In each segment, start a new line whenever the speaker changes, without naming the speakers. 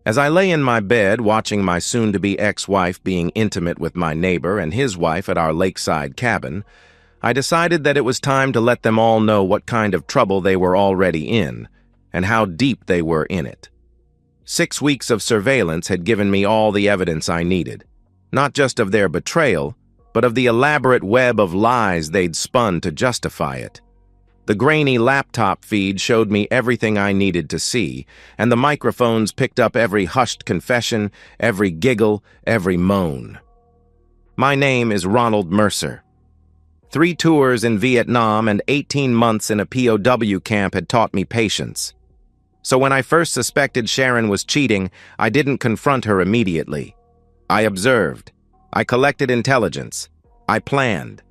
As I lay in my bed watching my soon-to-be ex-wife being intimate with my neighbor and his wife at our lakeside cabin, I decided that it was time to let them all know what kind of trouble they were already in and how deep they were in it. 6 weeks of surveillance had given me all the evidence I needed, not just of their betrayal, but of the elaborate web of lies they'd spun to justify it. The grainy laptop feed showed me everything I needed to see, and the microphones picked up every hushed confession, every giggle, every moan. My name is Ronald Mercer. 3 tours in Vietnam and 18 months in a POW camp had taught me patience. So when I first suspected Sharon was cheating, I didn't confront her immediately. I observed. I collected intelligence. I planned.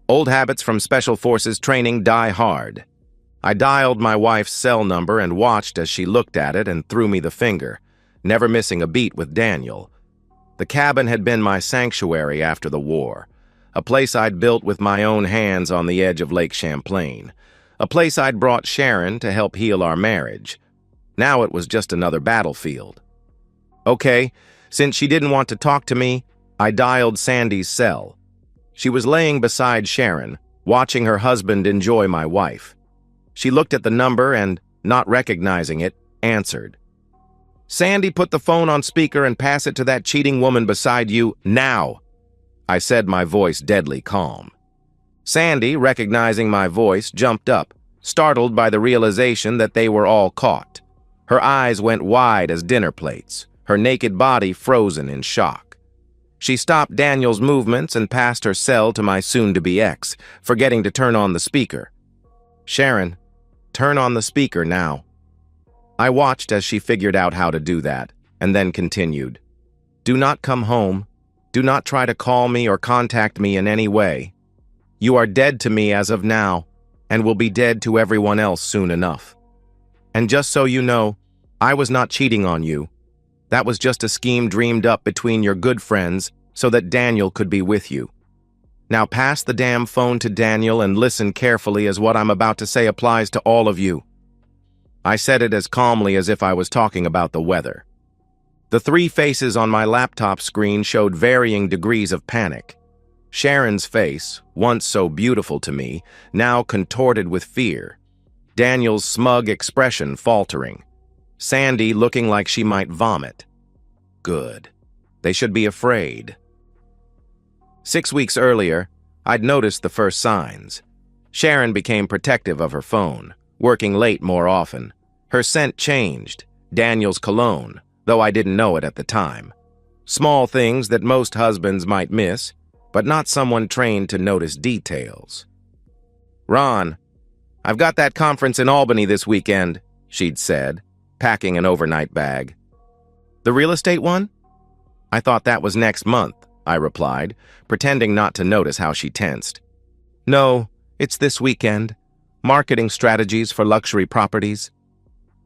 Old habits from Special Forces training die hard. I dialed my wife's cell number and watched as she looked at it and threw me the finger, never missing a beat with Daniel. The cabin had been my sanctuary after the war, a place I'd built with my own hands on the edge of Lake Champlain, a place I'd brought Sharon to help heal our marriage. Now it was just another battlefield. Okay, since she didn't want to talk to me, I dialed Sandy's cell. She was laying beside Sharon, watching her husband enjoy my wife. She looked at the number and, not recognizing it, answered. "Sandy, put the phone on speaker and pass it to that cheating woman beside you, now," I said, my voice deadly calm. Sandy, recognizing my voice, jumped up, startled by the realization that they were all caught. Her eyes went wide as dinner plates, her naked body frozen in shock. She stopped Daniel's movements and passed her cell to my soon-to-be ex, forgetting to turn on the speaker. "Sharon, turn on the speaker now." I watched as she figured out how to do that, and then continued. "Do not come home. Do not try to call me or contact me in any way. You are dead to me as of now, and will be dead to everyone else soon enough. And just so you know, I was not cheating on you. That was just a scheme dreamed up between your good friends so that Daniel could be with you. Now pass the damn phone to Daniel and listen carefully, as what I'm about to say applies to all of you." I said it as calmly as if I was talking about the weather. The 3 faces on my laptop screen showed varying degrees of panic. Sharon's face, once so beautiful to me, now contorted with fear. Daniel's smug expression faltering. Sandy looking like she might vomit. Good. They should be afraid. 6 weeks earlier, I'd noticed the first signs. Sharon became protective of her phone, working late more often. Her scent changed, Daniel's cologne, though I didn't know it at the time. Small things that most husbands might miss, but not someone trained to notice details. "Ron, I've got that conference in Albany this weekend," she'd said, packing an overnight bag. "The real estate one?" "I thought that was next month," I replied, pretending not to notice how she tensed. "No, it's this weekend. Marketing strategies for luxury properties."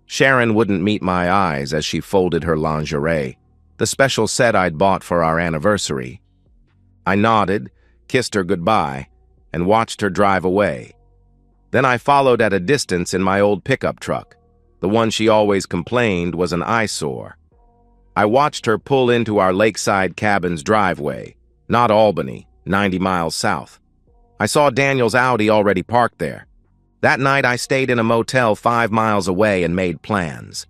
Sharon wouldn't meet my eyes as she folded her lingerie, the special set I'd bought for our anniversary. I nodded, kissed her goodbye, and watched her drive away. Then I followed at a distance in my old pickup truck. The one she always complained was an eyesore. I watched her pull into our lakeside cabin's driveway, not Albany, 90 miles south. I saw Daniel's Audi already parked there. That night I stayed in a motel 5 miles away and made plans.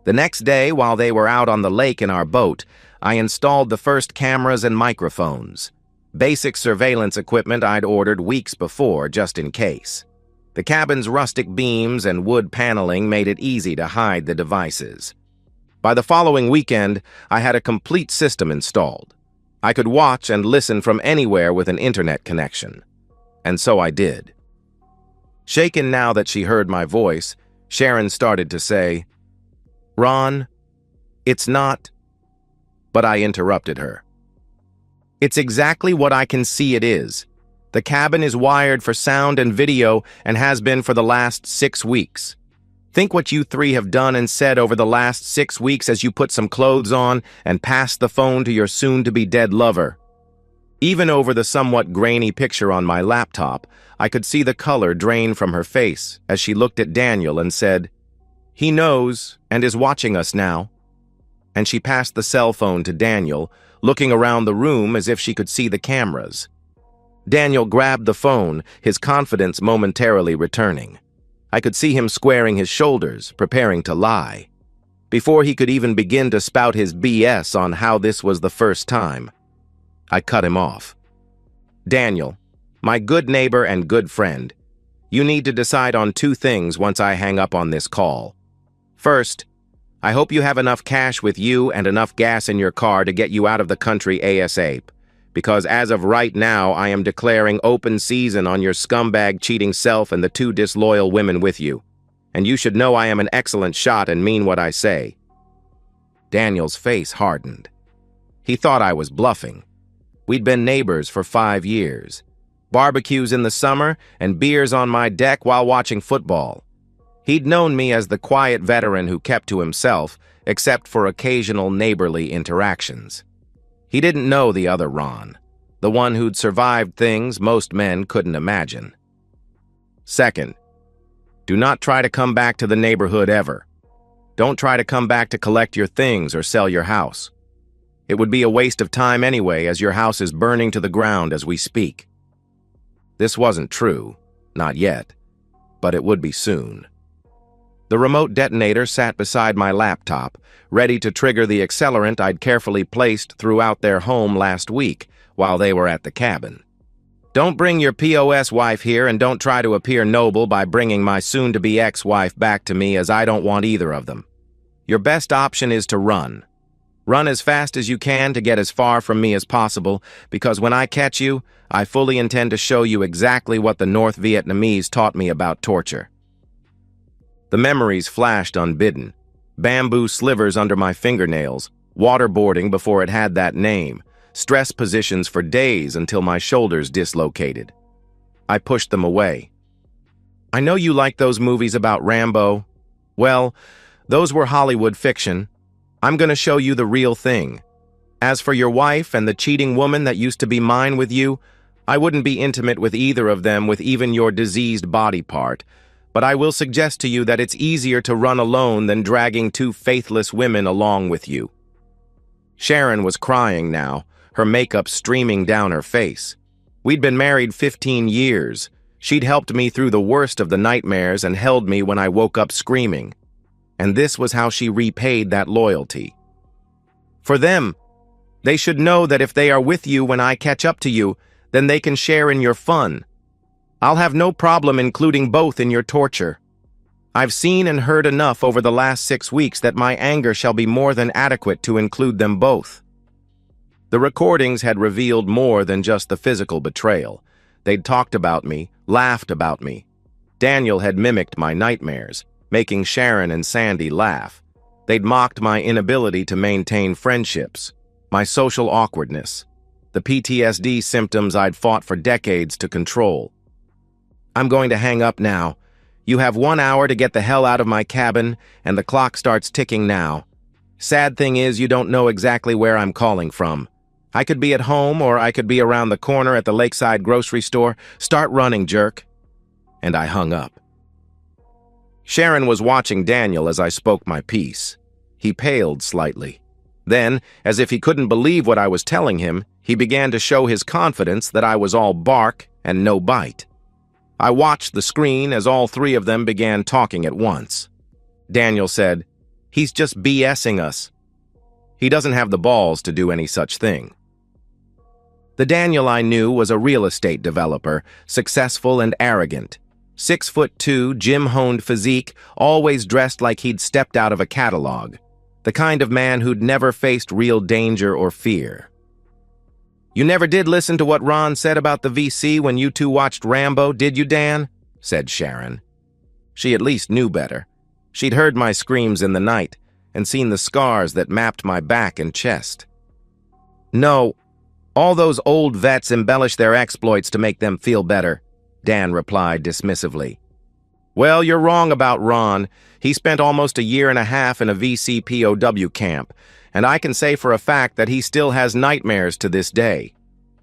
The next day, while they were out on the lake in our boat, I installed the first cameras and microphones. Basic surveillance equipment I'd ordered weeks before, just in case. The cabin's rustic beams and wood paneling made it easy to hide the devices. By the following weekend, I had a complete system installed. I could watch and listen from anywhere with an internet connection. And so I did. Shaken now that she heard my voice, Sharon started to say, "Ron, it's not..." But I interrupted her. "It's exactly what I can see it is. The cabin is wired for sound and video and has been for the last 6 weeks. Think what you 3 have done and said over the last 6 weeks as you put some clothes on and passed the phone to your soon-to-be-dead lover." Even over the somewhat grainy picture on my laptop, I could see the color drain from her face as she looked at Daniel and said, "He knows and is watching us now." and she passed the cell phone to Daniel, looking around the room as if she could see the cameras. Daniel grabbed the phone, his confidence momentarily returning. I could see him squaring his shoulders, preparing to lie. Before he could even begin to spout his BS on how this was the first time, I cut him off. Daniel, my good neighbor and good friend, you need to decide on two things once I hang up on this call. First, I hope you have enough cash with you and enough gas in your car to get you out of the country ASAP, because as of right now, I am declaring open season on your scumbag cheating self and the two disloyal women with you. And you should know I am an excellent shot and mean what I say. Daniel's face hardened. He thought I was bluffing. We'd been neighbors for 5 years. Barbecues in the summer and beers on my deck while watching football. He'd known me as the quiet veteran who kept to himself, except for occasional neighborly interactions. He didn't know the other Ron, the one who'd survived things most men couldn't imagine. Second, do not try to come back to the neighborhood ever. Don't try to come back to collect your things or sell your house. It would be a waste of time anyway, as your house is burning to the ground as we speak. This wasn't true, not yet, but it would be soon. The remote detonator sat beside my laptop, ready to trigger the accelerant I'd carefully placed throughout their home last week while they were at the cabin. Don't bring your POS wife here, and don't try to appear noble by bringing my soon-to-be ex-wife back to me, as I don't want either of them. Your best option is to run. Run as fast as you can to get as far from me as possible, because when I catch you, I fully intend to show you exactly what the North Vietnamese taught me about torture. The memories flashed unbidden. Bamboo slivers under my fingernails, waterboarding before it had that name, stress positions for days until my shoulders dislocated. I pushed them away. I know you like those movies about Rambo. Well, those were Hollywood fiction. I'm going to show you the real thing. As for your wife and the cheating woman that used to be mine with you, I wouldn't be intimate with either of them with even your diseased body part, but I will suggest to you that it's easier to run alone than dragging two faithless women along with you. Sharon was crying now, her makeup streaming down her face. We'd been married 15 years. She'd helped me through the worst of the nightmares and held me when I woke up screaming. And this was how she repaid that loyalty. For them, they should know that if they are with you when I catch up to you, then they can share in your fun. I'll have no problem including both in your torture. I've seen and heard enough over the last 6 weeks that my anger shall be more than adequate to include them both. The recordings had revealed more than just the physical betrayal. They'd talked about me, laughed about me. Daniel had mimicked my nightmares, making Sharon and Sandy laugh. They'd mocked my inability to maintain friendships, my social awkwardness, the PTSD symptoms I'd fought for decades to control. I'm going to hang up now. You have 1 hour to get the hell out of my cabin, and the clock starts ticking now. Sad thing is, you don't know exactly where I'm calling from. I could be at home, or I could be around the corner at the lakeside grocery store. Start running, jerk. And I hung up. Sharon was watching Daniel as I spoke my piece. He paled slightly. Then, as if he couldn't believe what I was telling him, he began to show his confidence that I was all bark and no bite. I watched the screen as all three of them began talking at once. Daniel said, "He's just BSing us. He doesn't have the balls to do any such thing." The Daniel I knew was a real estate developer, successful and arrogant. 6'2", gym-honed physique, always dressed like he'd stepped out of a catalog. The kind of man who'd never faced real danger or fear. "You never did listen to what Ron said about the VC when you two watched Rambo, did you, Dan?" said Sharon. She at least knew better. She'd heard my screams in the night and seen the scars that mapped my back and chest. "No, all those old vets embellish their exploits to make them feel better," Dan replied dismissively. "Well, you're wrong about Ron. He spent almost a year and a half in a VC POW camp, and I can say for a fact that he still has nightmares to this day.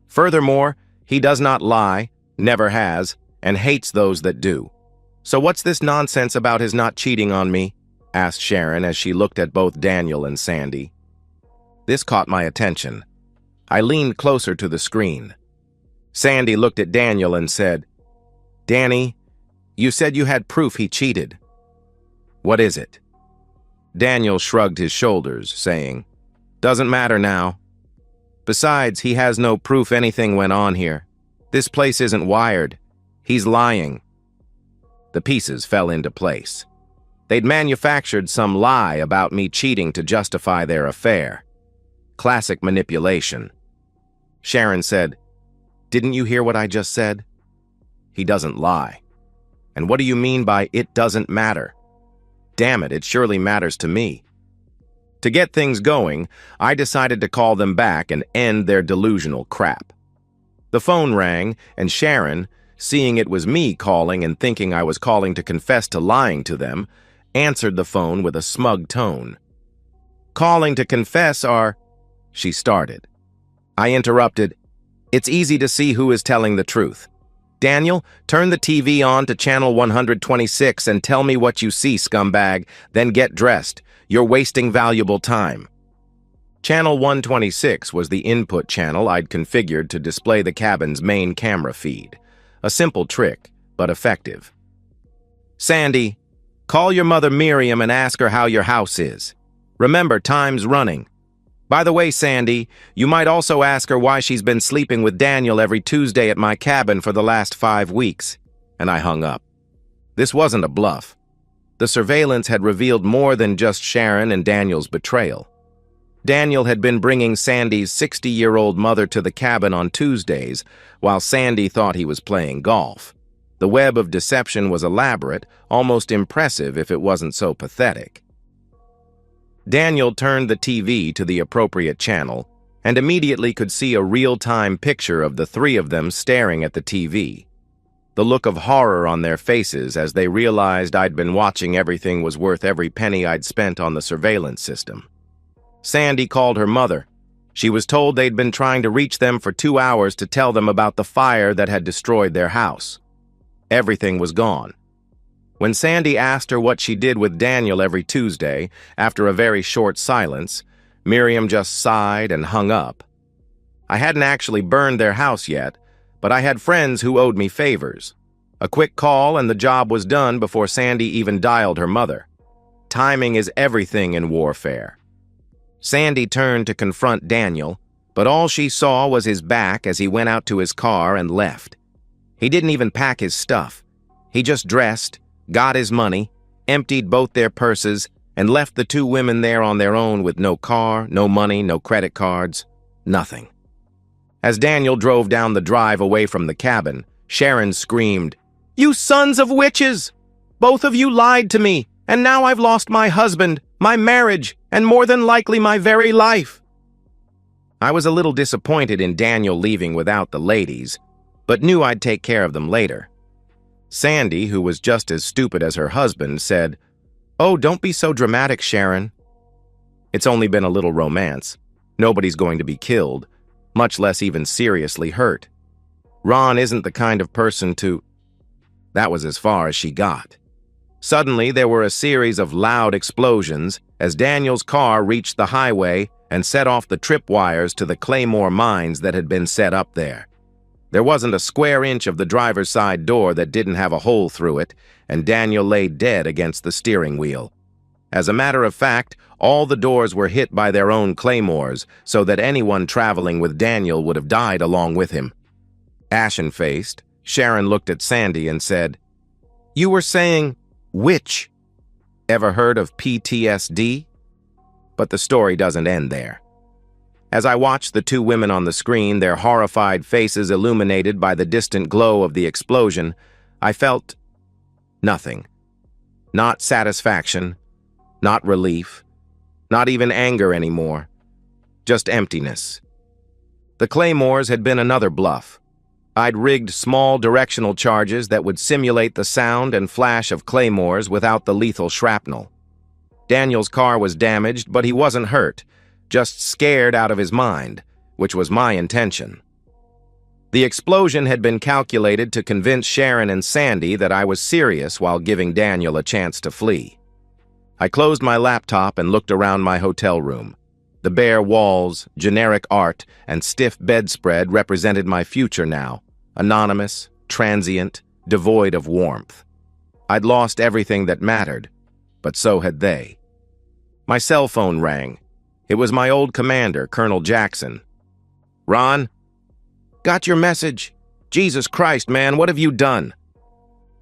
Furthermore, he does not lie, never has, and hates those that do. So what's this nonsense about his not cheating on me?" asked Sharon as she looked at both Daniel and Sandy. This caught my attention. I leaned closer to the screen. Sandy looked at Daniel and said, "Danny, you said you had proof he cheated. What is it?" Daniel shrugged his shoulders, saying, "Doesn't matter now. Besides, he has no proof anything went on here. This place isn't wired. He's lying." The pieces fell into place. They'd manufactured some lie about me cheating to justify their affair. Classic manipulation. Sharon said, "Didn't you hear what I just said? He doesn't lie. And what do you mean by it doesn't matter? Damn it, it surely matters to me." To get things going, I decided to call them back and end their delusional crap. The phone rang, and Sharon, seeing it was me calling and thinking I was calling to confess to lying to them, answered the phone with a smug tone. "Calling to confess are—" she started. I interrupted. "It's easy to see who is telling the truth. Daniel, turn the TV on to channel 126 and tell me what you see, scumbag, then get dressed. You're wasting valuable time." Channel 126 was the input channel I'd configured to display the cabin's main camera feed. A simple trick, but effective. "Sandy, call your mother Miriam and ask her how your house is. Remember, time's running. By the way, Sandy, you might also ask her why she's been sleeping with Daniel every Tuesday at my cabin for the last 5 weeks." And I hung up. This wasn't a bluff. The surveillance had revealed more than just Sharon and Daniel's betrayal. Daniel had been bringing Sandy's 60-year-old mother to the cabin on Tuesdays, while Sandy thought he was playing golf. The web of deception was elaborate, almost impressive if it wasn't so pathetic. Daniel turned the TV to the appropriate channel and immediately could see a real-time picture of the three of them staring at the TV. The look of horror on their faces as they realized I'd been watching everything was worth every penny I'd spent on the surveillance system. Sandy called her mother. She was told they'd been trying to reach them for 2 hours to tell them about the fire that had destroyed their house. Everything was gone. When Sandy asked her what she did with Daniel every Tuesday, after a very short silence, Miriam just sighed and hung up. I hadn't actually burned their house yet, but I had friends who owed me favors. A quick call and the job was done before Sandy even dialed her mother. Timing is everything in warfare. Sandy turned to confront Daniel, but all she saw was his back as he went out to his car and left. He didn't even pack his stuff. He just dressed, got his money, emptied both their purses, and left the two women there on their own with no car, no money, no credit cards, nothing. As Daniel drove down the drive away from the cabin, Sharon screamed, "You sons of witches! Both of you lied to me, and now I've lost my husband, my marriage, and more than likely my very life." I was a little disappointed in Daniel leaving without the ladies, but knew I'd take care of them later. Sandy, who was just as stupid as her husband, said, "Oh, don't be so dramatic, Sharon. It's only been a little romance. Nobody's going to be killed, much less even seriously hurt. Ron isn't the kind of person to—" That was as far as she got. Suddenly, there were a series of loud explosions as Daniel's car reached the highway and set off the tripwires to the Claymore mines that had been set up there. There wasn't a square inch of the driver's side door that didn't have a hole through it, and Daniel lay dead against the steering wheel. As a matter of fact, all the doors were hit by their own claymores, so that anyone traveling with Daniel would have died along with him. Ashen-faced, Sharon looked at Sandy and said, "You were saying, witch. Ever heard of PTSD?" But the story doesn't end there. As I watched the two women on the screen, their horrified faces illuminated by the distant glow of the explosion, I felt nothing. Not satisfaction, not relief, not even anger anymore. Just emptiness. The claymores had been another bluff. I'd rigged small directional charges that would simulate the sound and flash of claymores without the lethal shrapnel. Daniel's car was damaged, but he wasn't hurt, just scared out of his mind, which was my intention. The explosion had been calculated to convince Sharon and Sandy that I was serious while giving Daniel a chance to flee. I closed my laptop and looked around my hotel room. The bare walls, generic art, and stiff bedspread represented my future now, anonymous, transient, devoid of warmth. I'd lost everything that mattered, but so had they. My cell phone rang. It was my old commander, Colonel Jackson. "Ron? Got your message. Jesus Christ, man, what have you done?"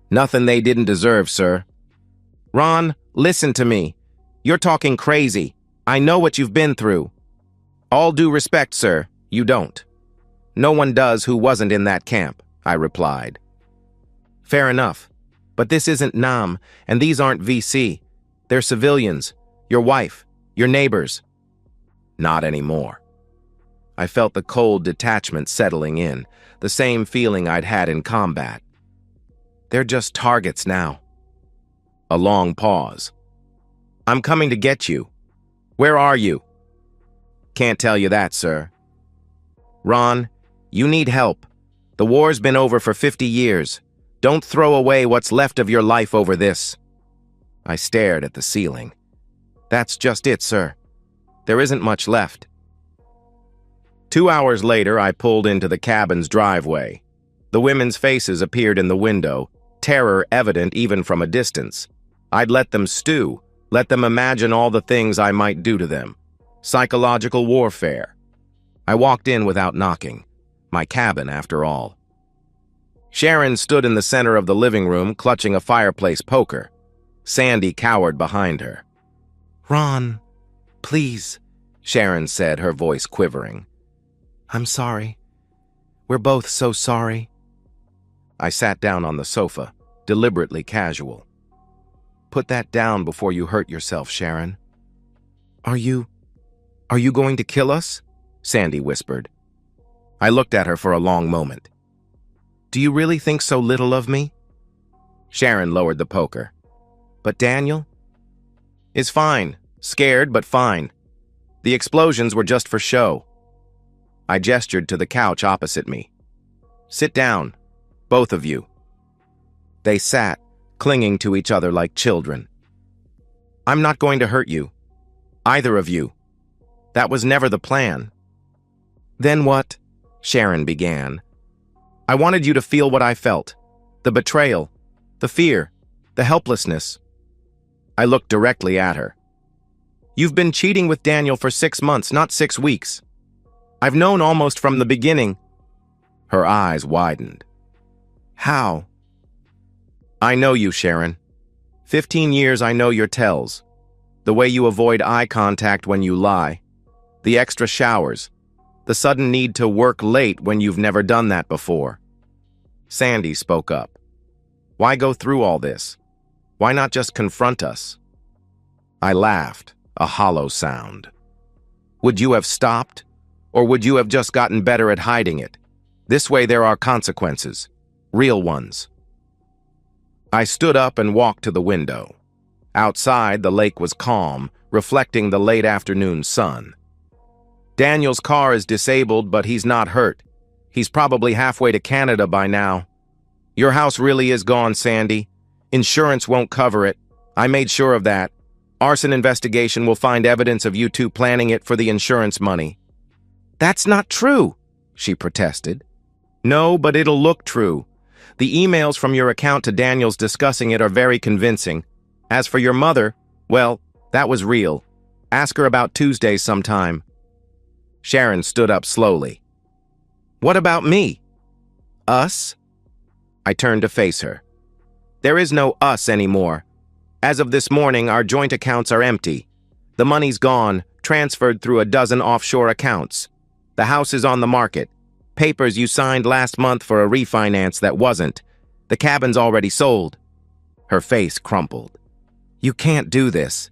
"Nothing they didn't deserve, sir." "Ron, listen to me. You're talking crazy. I know what you've been through." "All due respect, sir, you don't." "No one does who wasn't in that camp," I replied. "Fair enough. But this isn't Nam, and these aren't VC. They're civilians. Your wife. Your neighbors." Not anymore. I felt the cold detachment settling in, the same feeling I'd had in combat. They're just targets now. A long pause. "I'm coming to get you." "Where are you?" "Can't tell you that, sir." "Ron, you need help. The war's been over for 50 years. Don't throw away what's left of your life over this." I stared at the ceiling. "That's just it, sir. There isn't much left." 2 hours later, I pulled into the cabin's driveway. The women's faces appeared in the window, terror evident even from a distance. I'd let them stew, let them imagine all the things I might do to them. Psychological warfare. I walked in without knocking. My cabin, after all. Sharon stood in the center of the living room, clutching a fireplace poker. Sandy cowered behind her. "Ron, please," Sharon said, her voice quivering. "I'm sorry. We're both so sorry." I sat down on the sofa, deliberately casual. "Put that down before you hurt yourself, Sharon." Are you going to kill us?" Sandy whispered. I looked at her for a long moment. "Do you really think so little of me?" Sharon lowered the poker. "But Daniel?" "Is fine. Scared, but fine. The explosions were just for show." I gestured to the couch opposite me. "Sit down, both of you." They sat, clinging to each other like children. "I'm not going to hurt you. Either of you. That was never the plan." "Then what?" Sharon began. "I wanted you to feel what I felt. The betrayal, the fear, the helplessness." I looked directly at her. "You've been cheating with Daniel for 6 months, not 6 weeks. I've known almost from the beginning." Her eyes widened. "How?" "I know you, Sharon. 15 years I know your tells. The way you avoid eye contact when you lie. The extra showers. The sudden need to work late when you've never done that before." Sandy spoke up. "Why go through all this? Why not just confront us?" I laughed, a hollow sound. "Would you have stopped? Or would you have just gotten better at hiding it? This way there are consequences. Real ones." I stood up and walked to the window. Outside, the lake was calm, reflecting the late afternoon sun. "Daniel's car is disabled, but he's not hurt. He's probably halfway to Canada by now. Your house really is gone, Sandy. Insurance won't cover it. I made sure of that. Arson investigation will find evidence of you two planning it for the insurance money." "That's not true," she protested. "No, but it'll look true. The emails from your account to Daniel's discussing it are very convincing. As for your mother, well, that was real. Ask her about Tuesday sometime." Sharon stood up slowly. "What about me?" "Us?" I turned to face her. "There is no us anymore. As of this morning, our joint accounts are empty. The money's gone, transferred through a dozen offshore accounts. The house is on the market. Papers you signed last month for a refinance that wasn't. The cabin's already sold." Her face crumpled. "You can't do this."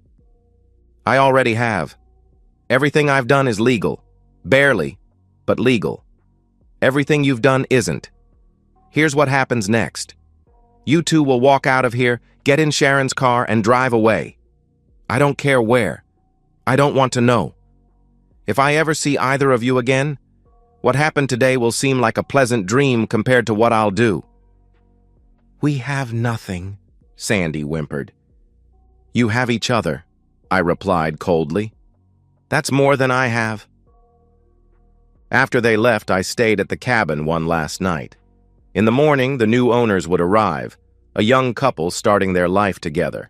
"I already have. Everything I've done is legal. Barely, but legal. Everything you've done isn't. Here's what happens next. You two will walk out of here, get in Sharon's car, and drive away. I don't care where. I don't want to know. If I ever see either of you again, what happened today will seem like a pleasant dream compared to what I'll do." "We have nothing," Sandy whimpered. "You have each other," I replied coldly. That's more than I have." After they left, I stayed at the cabin one last night. In the morning, the new owners would arrive, a young couple starting their life together.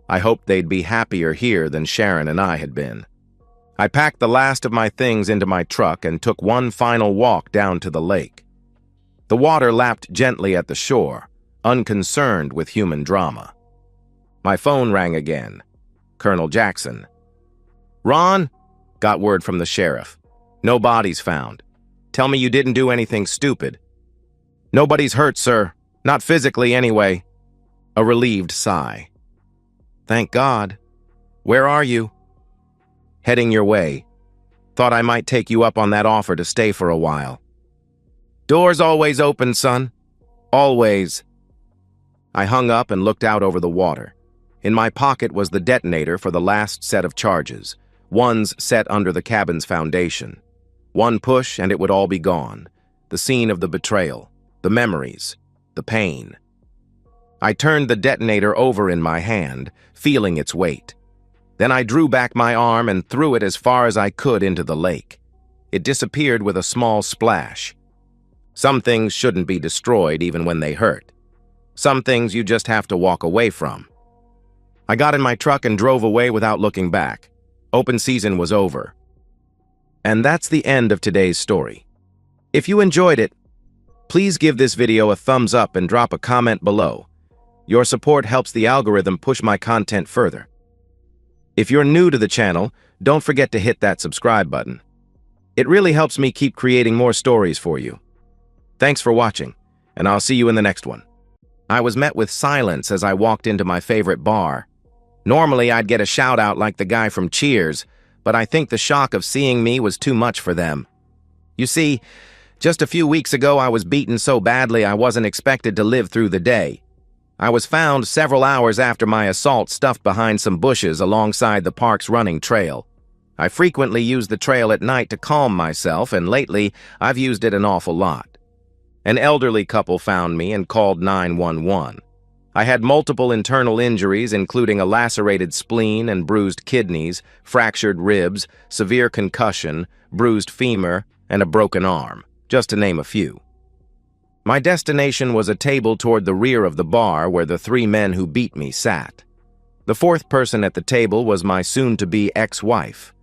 I hoped they'd be happier here than Sharon and I had been. I packed the last of my things into my truck and took one final walk down to the lake. The water lapped gently at the shore, unconcerned with human drama. My phone rang again. Colonel Jackson. "Ron?" Got word from the sheriff. "No bodies found. Tell me you didn't do anything stupid." "Nobody's hurt, sir. Not physically, anyway." A relieved sigh. "Thank God. Where are you?" "Heading your way. Thought I might take you up on that offer to stay for a while." "Door's always open, son. Always." I hung up and looked out over the water. In my pocket was the detonator for the last set of charges, ones set under the cabin's foundation. One push and it would all be gone. The scene of the betrayal, the memories, the pain. I turned the detonator over in my hand, feeling its weight. Then I drew back my arm and threw it as far as I could into the lake. It disappeared with a small splash. Some things shouldn't be destroyed even when they hurt. Some things you just have to walk away from. I got in my truck and drove away without looking back. Open season was over. And that's the end of today's story. If you enjoyed it, please give this video a thumbs up and drop a comment below. Your support helps the algorithm push my content further. If you're new to the channel, don't forget to hit that subscribe button. It really helps me keep creating more stories for you. Thanks for watching, and I'll see you in the next one. I was met with silence as I walked into my favorite bar. Normally, I'd get a shout-out like the guy from Cheers, but I think the shock of seeing me was too much for them. You see, just a few weeks ago I was beaten so badly I wasn't expected to live through the day. I was found several hours after my assault stuffed behind some bushes alongside the park's running trail. I frequently use the trail at night to calm myself, and lately I've used it an awful lot. An elderly couple found me and called 911. I had multiple internal injuries, including a lacerated spleen and bruised kidneys, fractured ribs, severe concussion, bruised femur, and a broken arm, just to name a few. My destination was a table toward the rear of the bar where the three men who beat me sat. The fourth person at the table was my soon-to-be ex-wife.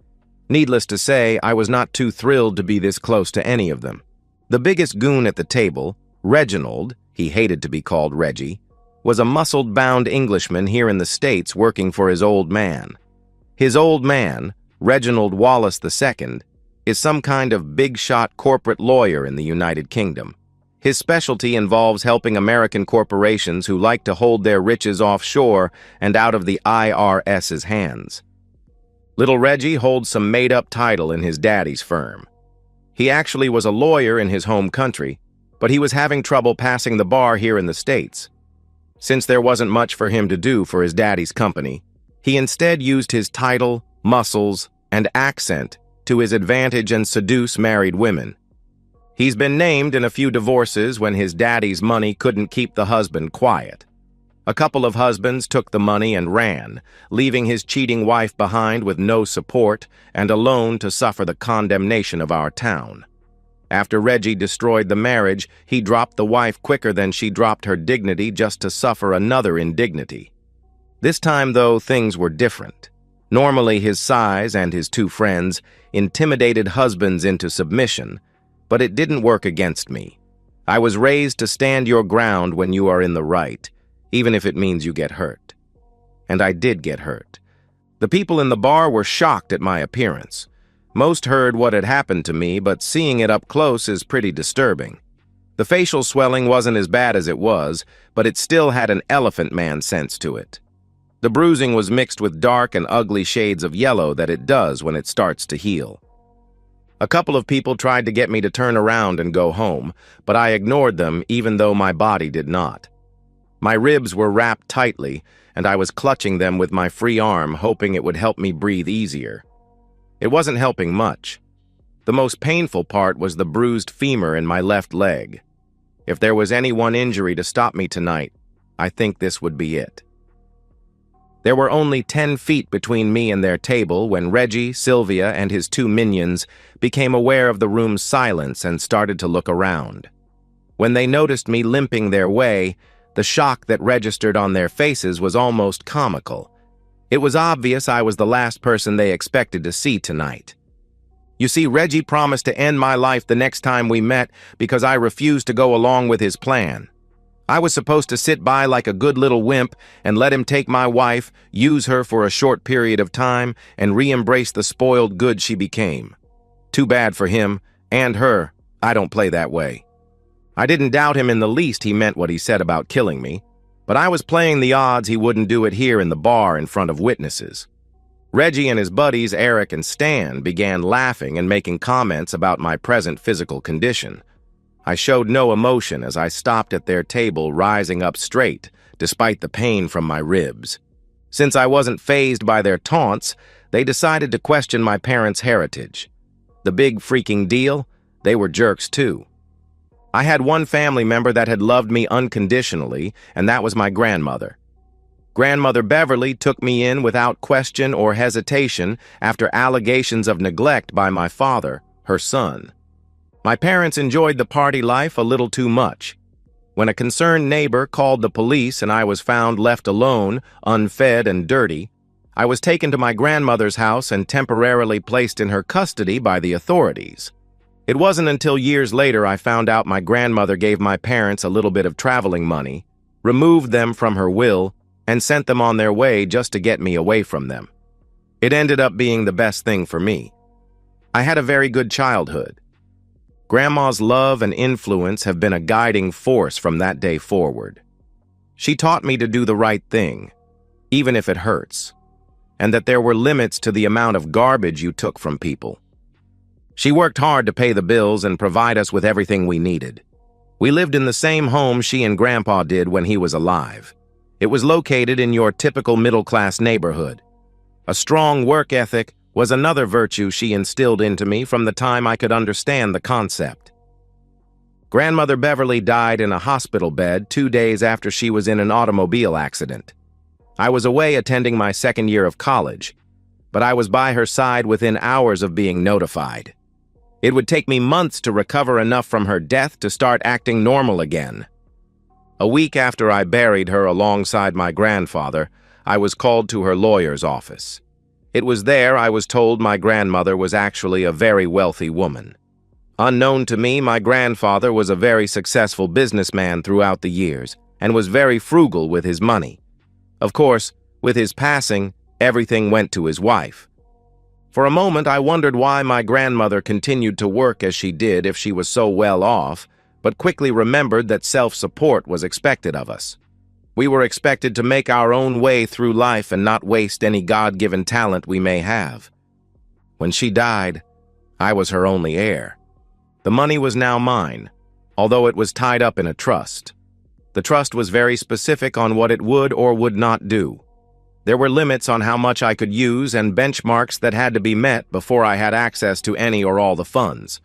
Needless to say, I was not too thrilled to be this close to any of them. The biggest goon at the table, Reginald, he hated to be called Reggie, was a muscled-bound Englishman here in the States working for his old man. His old man, Reginald Wallace II, is some kind of big-shot corporate lawyer in the United Kingdom. His specialty involves helping American corporations who like to hold their riches offshore and out of the IRS's hands. Little Reggie holds some made-up title in his daddy's firm. He actually was a lawyer in his home country, but he was having trouble passing the bar here in the States. Since there wasn't much for him to do for his daddy's company, he instead used his title, muscles, and accent to his advantage and seduce married women. He's been named in a few divorces when his daddy's money couldn't keep the husband quiet. A couple of husbands took the money and ran, leaving his cheating wife behind with no support and alone to suffer the condemnation of our town. After Reggie destroyed the marriage, he dropped the wife quicker than she dropped her dignity just to suffer another indignity. This time, though, things were different. Normally, his size and his two friends intimidated husbands into submission, but it didn't work against me. I was raised to stand your ground when you are in the right, even if it means you get hurt. And I did get hurt. The people in the bar were shocked at my appearance. Most heard what had happened to me, but seeing it up close is pretty disturbing. The facial swelling wasn't as bad as it was, but it still had an elephant man sense to it. The bruising was mixed with dark and ugly shades of yellow that it does when it starts to heal. A couple of people tried to get me to turn around and go home, but I ignored them even though my body did not. My ribs were wrapped tightly, and I was clutching them with my free arm, hoping it would help me breathe easier. It wasn't helping much. The most painful part was the bruised femur in my left leg. If there was any one injury to stop me tonight, I think this would be it. There were only 10 feet between me and their table when Reggie, Sylvia, and his two minions became aware of the room's silence and started to look around. When they noticed me limping their way, the shock that registered on their faces was almost comical. It was obvious I was the last person they expected to see tonight. You see, Reggie promised to end my life the next time we met because I refused to go along with his plan. I was supposed to sit by like a good little wimp and let him take my wife, use her for a short period of time, and re-embrace the spoiled good she became. Too bad for him and her. I don't play that way. I didn't doubt him in the least he meant what he said about killing me, but I was playing the odds he wouldn't do it here in the bar in front of witnesses. Reggie and his buddies, Eric and Stan, began laughing and making comments about my present physical condition. I showed no emotion as I stopped at their table, rising up straight, despite the pain from my ribs. Since I wasn't fazed by their taunts, they decided to question my parents' heritage. The big freaking deal? They were jerks too. I had one family member that had loved me unconditionally, and that was my grandmother. Grandmother Beverly took me in without question or hesitation after allegations of neglect by my father, her son. My parents enjoyed the party life a little too much. When a concerned neighbor called the police and I was found left alone, unfed and dirty, I was taken to my grandmother's house and temporarily placed in her custody by the authorities. It wasn't until years later I found out my grandmother gave my parents a little bit of traveling money, removed them from her will, and sent them on their way just to get me away from them. It ended up being the best thing for me. I had a very good childhood. Grandma's love and influence have been a guiding force from that day forward. She taught me to do the right thing, even if it hurts, and that there were limits to the amount of garbage you took from people. She worked hard to pay the bills and provide us with everything we needed. We lived in the same home she and Grandpa did when he was alive. It was located in your typical middle-class neighborhood. A strong work ethic was another virtue she instilled into me from the time I could understand the concept. Grandmother Beverly died in a hospital bed 2 days after she was in an automobile accident. I was away attending my second year of college, but I was by her side within hours of being notified. It would take me months to recover enough from her death to start acting normal again. A week after I buried her alongside my grandfather, I was called to her lawyer's office. It was there I was told my grandmother was actually a very wealthy woman. Unknown to me, my grandfather was a very successful businessman throughout the years and was very frugal with his money. Of course, with his passing, everything went to his wife. For a moment, I wondered why my grandmother continued to work as she did if she was so well off, but quickly remembered that self-support was expected of us. We were expected to make our own way through life and not waste any God-given talent we may have. When she died, I was her only heir. The money was now mine, although it was tied up in a trust. The trust was very specific on what it would or would not do. There were limits on how much I could use and benchmarks that had to be met before I had access to any or all the funds.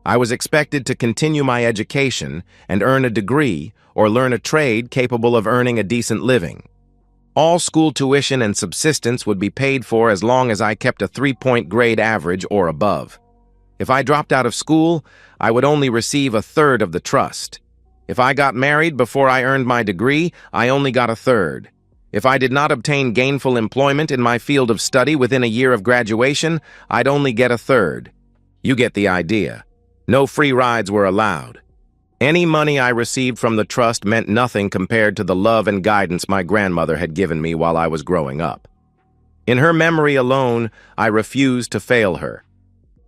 I was expected to continue my education and earn a degree or learn a trade capable of earning a decent living. All school tuition and subsistence would be paid for as long as I kept a 3-point grade average or above. If I dropped out of school, I would only receive 1/3 of the trust. If I got married before I earned my degree, I only got 1/3. If I did not obtain gainful employment in my field of study within a year of graduation, I'd only get 1/3. You get the idea. No free rides were allowed. Any money I received from the trust meant nothing compared to the love and guidance my grandmother had given me while I was growing up. In her memory alone, I refused to fail her.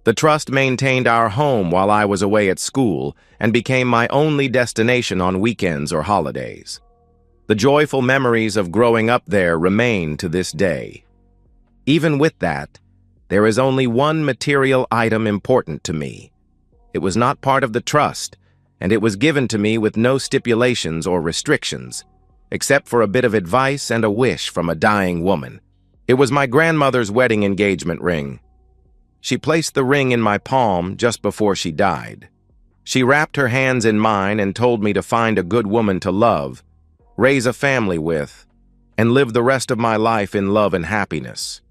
The trust maintained our home while I was away at school and became my only destination on weekends or holidays. The joyful memories of growing up there remain to this day. Even with that, there is only one material item important to me. It was not part of the trust, and it was given to me with no stipulations or restrictions, except for a bit of advice and a wish from a dying woman. It was my grandmother's wedding engagement ring. She placed the ring in my palm just before she died. She wrapped her hands in mine and told me to find a good woman to love, raise a family with, and live the rest of my life in love and happiness.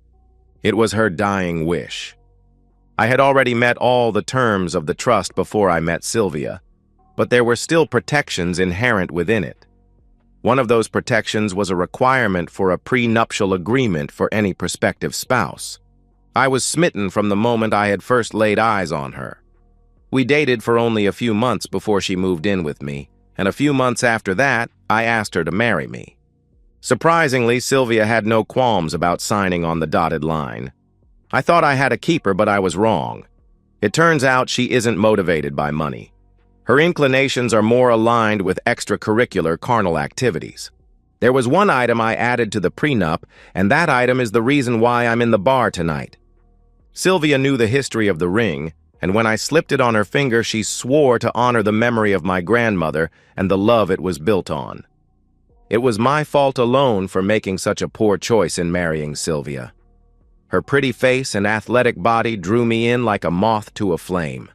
It was her dying wish. I had already met all the terms of the trust before I met Sylvia, but there were still protections inherent within it. One of those protections was a requirement for a prenuptial agreement for any prospective spouse. I was smitten from the moment I had first laid eyes on her. We dated for only a few months before she moved in with me, and a few months after that, I asked her to marry me. Surprisingly, Sylvia had no qualms about signing on the dotted line. I thought I had a keeper, but I was wrong. It turns out she isn't motivated by money. Her inclinations are more aligned with extracurricular carnal activities. There was one item I added to the prenup, and that item is the reason why I'm in the bar tonight. Sylvia knew the history of the ring, and when I slipped it on her finger, she swore to honor the memory of my grandmother and the love it was built on. It was my fault alone for making such a poor choice in marrying Sylvia. Her pretty face and athletic body drew me in like a moth to a flame.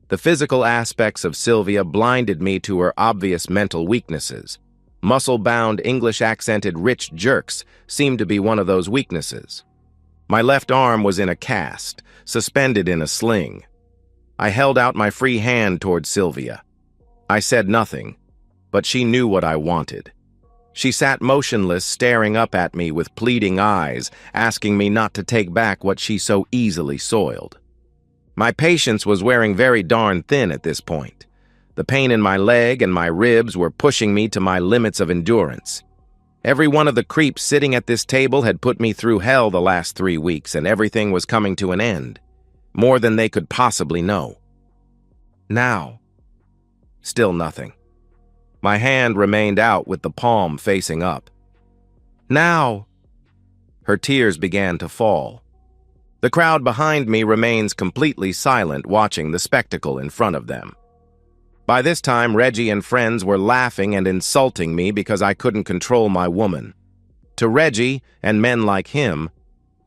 The physical aspects of Sylvia blinded me to her obvious mental weaknesses. Muscle-bound, English-accented rich jerks seemed to be one of those weaknesses. My left arm was in a cast, suspended in a sling. I held out my free hand toward Sylvia. I said nothing, but she knew what I wanted. She sat motionless, staring up at me with pleading eyes, asking me not to take back what she so easily soiled. My patience was wearing very darn thin at this point. The pain in my leg and my ribs were pushing me to my limits of endurance. Every one of the creeps sitting at this table had put me through hell the last 3 weeks, and everything was coming to an end. More than they could possibly know. Now, still nothing. My hand remained out with the palm facing up. Now! Her tears began to fall. The crowd behind me remains completely silent, watching the spectacle in front of them. By this time, Reggie and friends were laughing and insulting me because I couldn't control my woman. To Reggie, and men like him,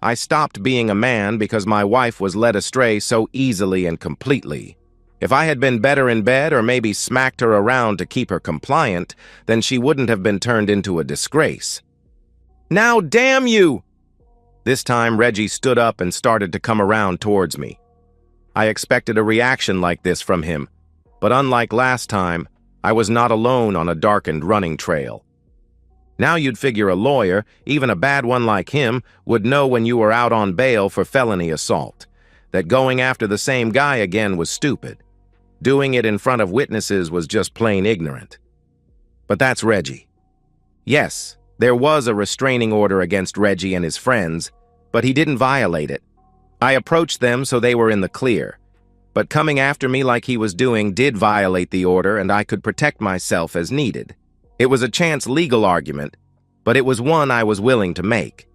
I stopped being a man because my wife was led astray so easily and completely. If I had been better in bed or maybe smacked her around to keep her compliant, then she wouldn't have been turned into a disgrace. "Now, damn you!" This time, Reggie stood up and started to come around towards me. I expected a reaction like this from him, but unlike last time, I was not alone on a darkened running trail. Now you'd figure a lawyer, even a bad one like him, would know when you were out on bail for felony assault, that going after the same guy again was stupid. Doing it in front of witnesses was just plain ignorant. But that's Reggie. Yes, there was a restraining order against Reggie and his friends, but he didn't violate it. I approached them so they were in the clear. But coming after me like he was doing did violate the order, and I could protect myself as needed. It was a chance legal argument, but it was one I was willing to make.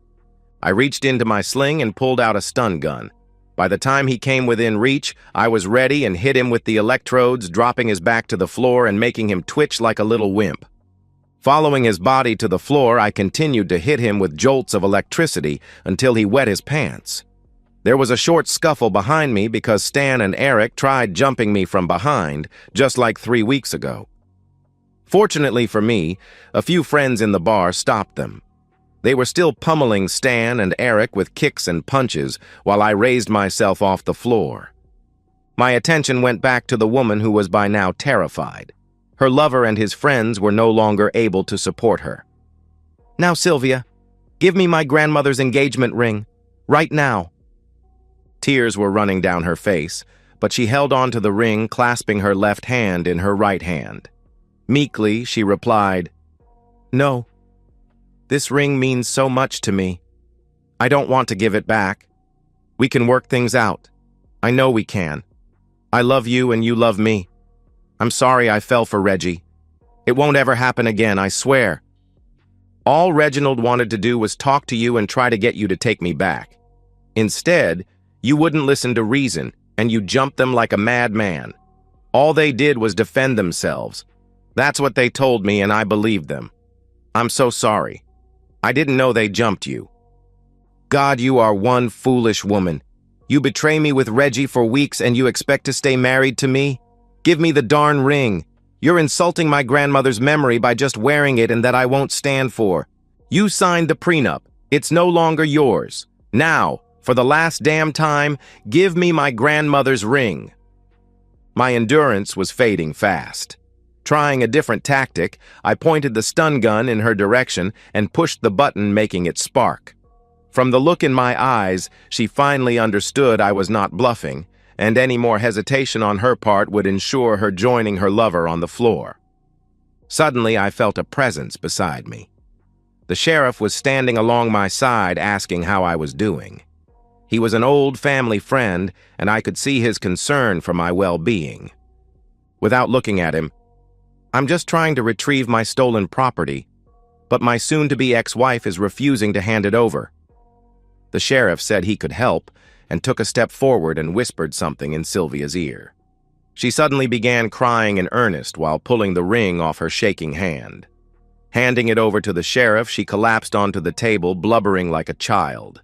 I reached into my sling and pulled out a stun gun. By the time he came within reach, I was ready and hit him with the electrodes, dropping his back to the floor and making him twitch like a little wimp. Following his body to the floor, I continued to hit him with jolts of electricity until he wet his pants. There was a short scuffle behind me because Stan and Eric tried jumping me from behind, just like 3 weeks ago. Fortunately for me, a few friends in the bar stopped them. They were still pummeling Stan and Eric with kicks and punches while I raised myself off the floor. My attention went back to the woman who was by now terrified. Her lover and his friends were no longer able to support her. "Now, Sylvia, give me my grandmother's engagement ring. Right now." Tears were running down her face, but she held on to the ring, clasping her left hand in her right hand. Meekly, she replied, "No. This ring means so much to me. I don't want to give it back. We can work things out. I know we can. I love you and you love me. I'm sorry I fell for Reggie. It won't ever happen again, I swear. All Reginald wanted to do was talk to you and try to get you to take me back. Instead, you wouldn't listen to reason, and you jumped them like a madman. All they did was defend themselves. That's what they told me, and I believed them. I'm so sorry. I didn't know they jumped you. God, you are one foolish woman. You betray me with Reggie for weeks and you expect to stay married to me? Give me the darn ring. You're insulting my grandmother's memory by just wearing it, and that I won't stand for. You signed the prenup. It's no longer yours. Now, for the last damn time, give me my grandmother's ring." My endurance was fading fast. Trying a different tactic, I pointed the stun gun in her direction and pushed the button, making it spark. From the look in my eyes, she finally understood I was not bluffing, and any more hesitation on her part would ensure her joining her lover on the floor. Suddenly, I felt a presence beside me. The sheriff was standing along my side, asking how I was doing. He was an old family friend, and I could see his concern for my well-being. Without looking at him, "I'm just trying to retrieve my stolen property, but my soon-to-be ex-wife is refusing to hand it over." The sheriff said he could help and took a step forward and whispered something in Sylvia's ear. She suddenly began crying in earnest while pulling the ring off her shaking hand. Handing it over to the sheriff, she collapsed onto the table, blubbering like a child.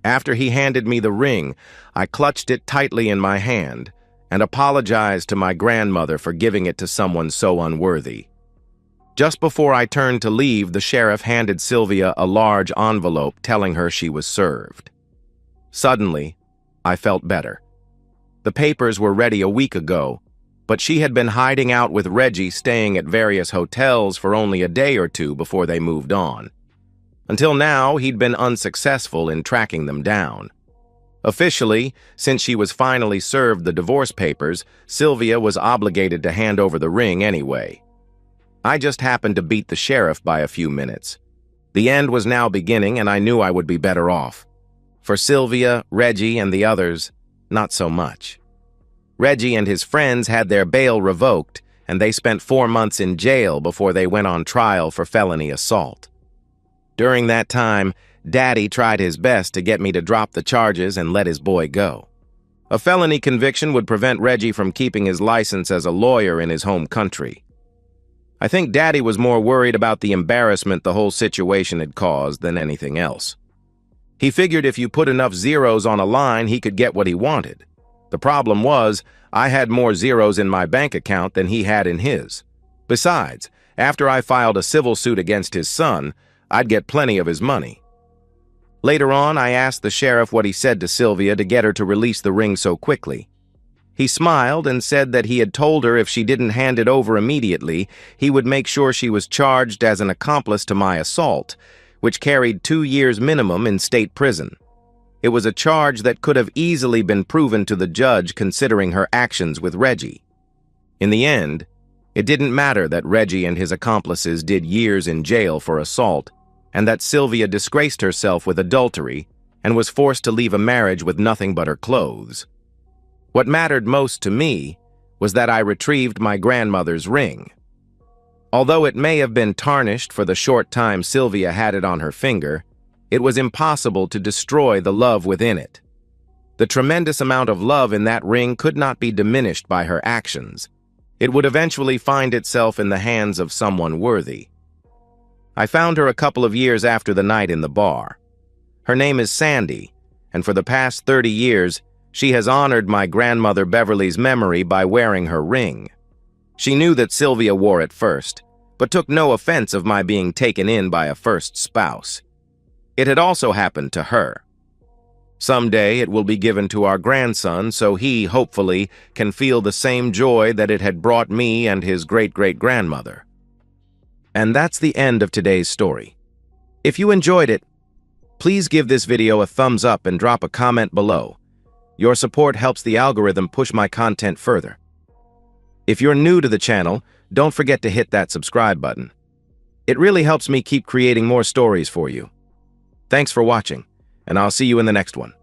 After he handed me the ring, I clutched it tightly in my hand and apologized to my grandmother for giving it to someone so unworthy. Just before I turned to leave, the sheriff handed Sylvia a large envelope telling her she was served. Suddenly, I felt better. The papers were ready a week ago, but she had been hiding out with Reggie, staying at various hotels for only a day or two before they moved on. Until now, he'd been unsuccessful in tracking them down. Officially, since she was finally served the divorce papers, Sylvia was obligated to hand over the ring anyway. I just happened to beat the sheriff by a few minutes. The end was now beginning, and I knew I would be better off. For Sylvia, Reggie, and the others, not so much. Reggie and his friends had their bail revoked, and they spent 4 months in jail before they went on trial for felony assault. During that time, Daddy tried his best to get me to drop the charges and let his boy go. A felony conviction would prevent Reggie from keeping his license as a lawyer in his home country. I think Daddy was more worried about the embarrassment the whole situation had caused than anything else. He figured if you put enough zeros on a line, he could get what he wanted. The problem was, I had more zeros in my bank account than he had in his. Besides, after I filed a civil suit against his son, I'd get plenty of his money. Later on, I asked the sheriff what he said to Sylvia to get her to release the ring so quickly. He smiled and said that he had told her if she didn't hand it over immediately, he would make sure she was charged as an accomplice to my assault, which carried 2 years minimum in state prison. It was a charge that could have easily been proven to the judge considering her actions with Reggie. In the end, it didn't matter that Reggie and his accomplices did years in jail for assault, and that Sylvia disgraced herself with adultery and was forced to leave a marriage with nothing but her clothes. What mattered most to me was that I retrieved my grandmother's ring. Although it may have been tarnished for the short time Sylvia had it on her finger, it was impossible to destroy the love within it. The tremendous amount of love in that ring could not be diminished by her actions. It would eventually find itself in the hands of someone worthy. I found her a couple of years after the night in the bar. Her name is Sandy, and for the past 30 years, she has honored my grandmother Beverly's memory by wearing her ring. She knew that Sylvia wore it first, but took no offense of my being taken in by a first spouse. It had also happened to her. Someday it will be given to our grandson, so he, hopefully, can feel the same joy that it had brought me and his great-great-grandmother. And that's the end of today's story. If you enjoyed it, please give this video a thumbs up and drop a comment below. Your support helps the algorithm push my content further. If you're new to the channel, don't forget to hit that subscribe button. It really helps me keep creating more stories for you. Thanks for watching, and I'll see you in the next one.